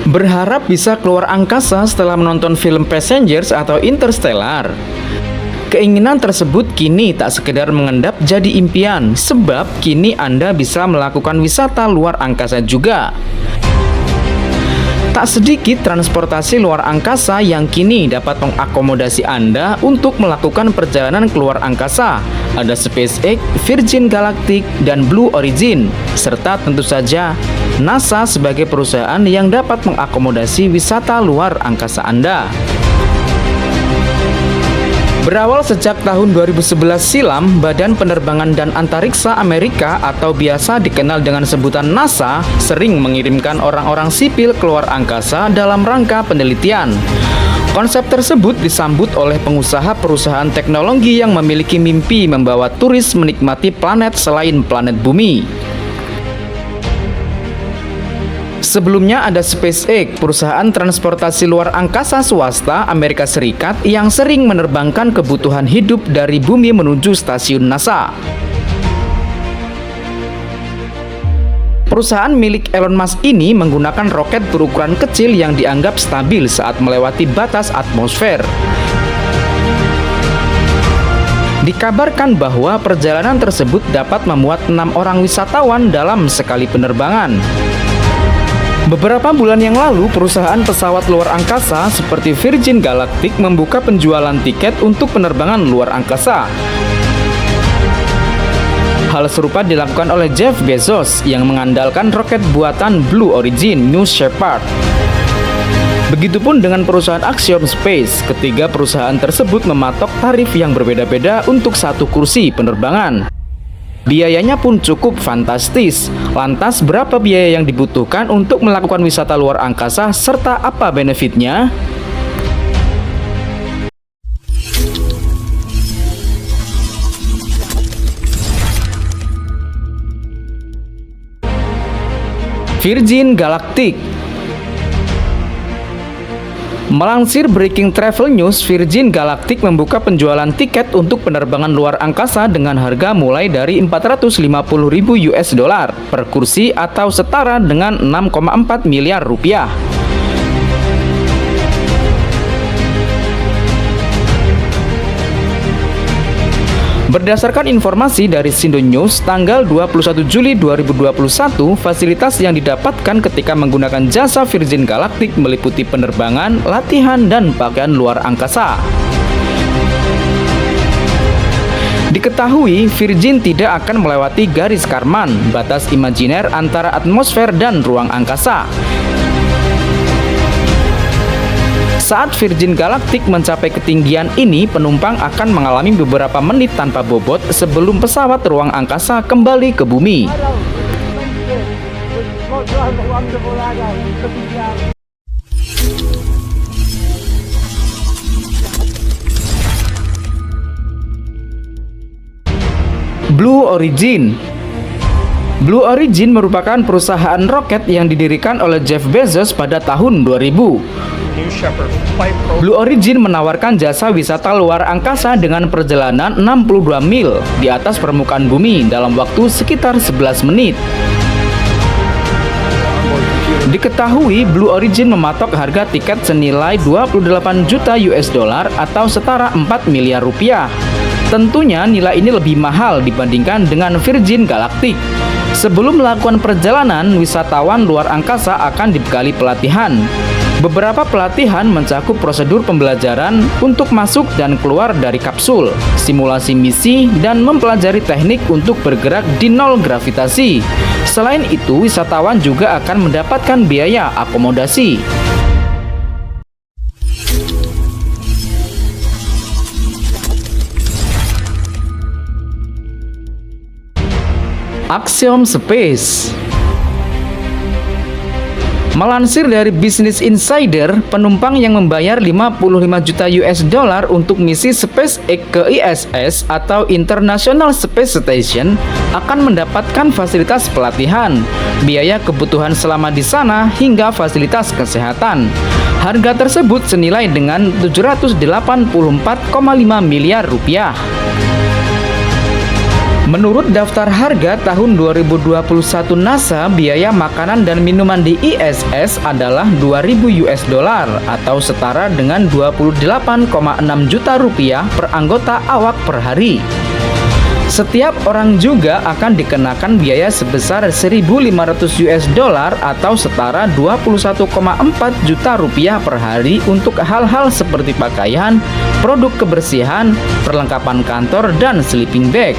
Berharap bisa keluar angkasa setelah menonton film Passengers atau Interstellar. Keinginan tersebut kini tak sekedar mengendap jadi impian, sebab kini Anda bisa melakukan wisata luar angkasa juga. Tak sedikit transportasi luar angkasa yang kini dapat mengakomodasi Anda untuk melakukan perjalanan keluar angkasa. Ada SpaceX, Virgin Galactic, dan Blue Origin, serta tentu saja NASA sebagai perusahaan yang dapat mengakomodasi wisata luar angkasa Anda. Berawal sejak tahun 2011 silam, Badan Penerbangan dan Antariksa Amerika atau biasa dikenal dengan sebutan NASA sering mengirimkan orang-orang sipil keluar angkasa dalam rangka penelitian. Konsep tersebut disambut oleh pengusaha perusahaan teknologi yang memiliki mimpi membawa turis menikmati planet selain planet bumi. Sebelumnya ada SpaceX, perusahaan transportasi luar angkasa swasta Amerika Serikat yang sering menerbangkan kebutuhan hidup dari bumi menuju stasiun NASA. Perusahaan milik Elon Musk ini menggunakan roket berukuran kecil yang dianggap stabil saat melewati batas atmosfer. Dikabarkan bahwa perjalanan tersebut dapat memuat 6 orang wisatawan dalam sekali penerbangan. Beberapa bulan yang lalu, perusahaan pesawat luar angkasa seperti Virgin Galactic membuka penjualan tiket untuk penerbangan luar angkasa. Hal serupa dilakukan oleh Jeff Bezos yang mengandalkan roket buatan Blue Origin New Shepard. Begitupun dengan perusahaan Axiom Space, ketiga perusahaan tersebut mematok tarif yang berbeda-beda untuk satu kursi penerbangan. Biayanya pun cukup fantastis. Lantas berapa biaya yang dibutuhkan untuk melakukan wisata luar angkasa serta apa benefitnya? Virgin Galactic. Melansir Breaking Travel News, Virgin Galactic membuka penjualan tiket untuk penerbangan luar angkasa dengan harga mulai dari 450.000 US dollar per kursi atau setara dengan 6,4 miliar rupiah. Berdasarkan informasi dari Sindo News, tanggal 21 Juli 2021, fasilitas yang didapatkan ketika menggunakan jasa Virgin Galactic meliputi penerbangan, latihan, dan pakaian luar angkasa. Diketahui, Virgin tidak akan melewati garis Kármán, batas imajiner antara atmosfer dan ruang angkasa. Saat Virgin Galactic mencapai ketinggian ini, penumpang akan mengalami beberapa menit tanpa bobot sebelum pesawat ruang angkasa kembali ke bumi. Blue Origin. Blue Origin merupakan perusahaan roket yang didirikan oleh Jeff Bezos pada tahun 2000. Blue Origin menawarkan jasa wisata luar angkasa dengan perjalanan 62 mil di atas permukaan bumi dalam waktu sekitar 11 menit. Diketahui, Blue Origin mematok harga tiket senilai 28 juta US dollar atau setara 4 miliar rupiah. Tentunya nilai ini lebih mahal dibandingkan dengan Virgin Galactic. Sebelum melakukan perjalanan, wisatawan luar angkasa akan dibekali pelatihan. Beberapa pelatihan mencakup prosedur pembelajaran untuk masuk dan keluar dari kapsul, simulasi misi, dan mempelajari teknik untuk bergerak di nol gravitasi. Selain itu, wisatawan juga akan mendapatkan biaya akomodasi. Axiom Space. Melansir dari Business Insider, penumpang yang membayar 55 juta US dollar untuk misi SpaceX ke ISS atau International Space Station akan mendapatkan fasilitas pelatihan, biaya kebutuhan selama di sana, hingga fasilitas kesehatan. Harga tersebut senilai dengan 784,5 miliar rupiah. Menurut daftar harga tahun 2021 NASA, biaya makanan dan minuman di ISS adalah 2.000 US dollar atau setara dengan 28,6 juta rupiah per anggota awak per hari. Setiap orang juga akan dikenakan biaya sebesar 1.500 US dollar atau setara 21,4 juta rupiah per hari untuk hal-hal seperti pakaian, produk kebersihan, perlengkapan kantor, dan sleeping bag.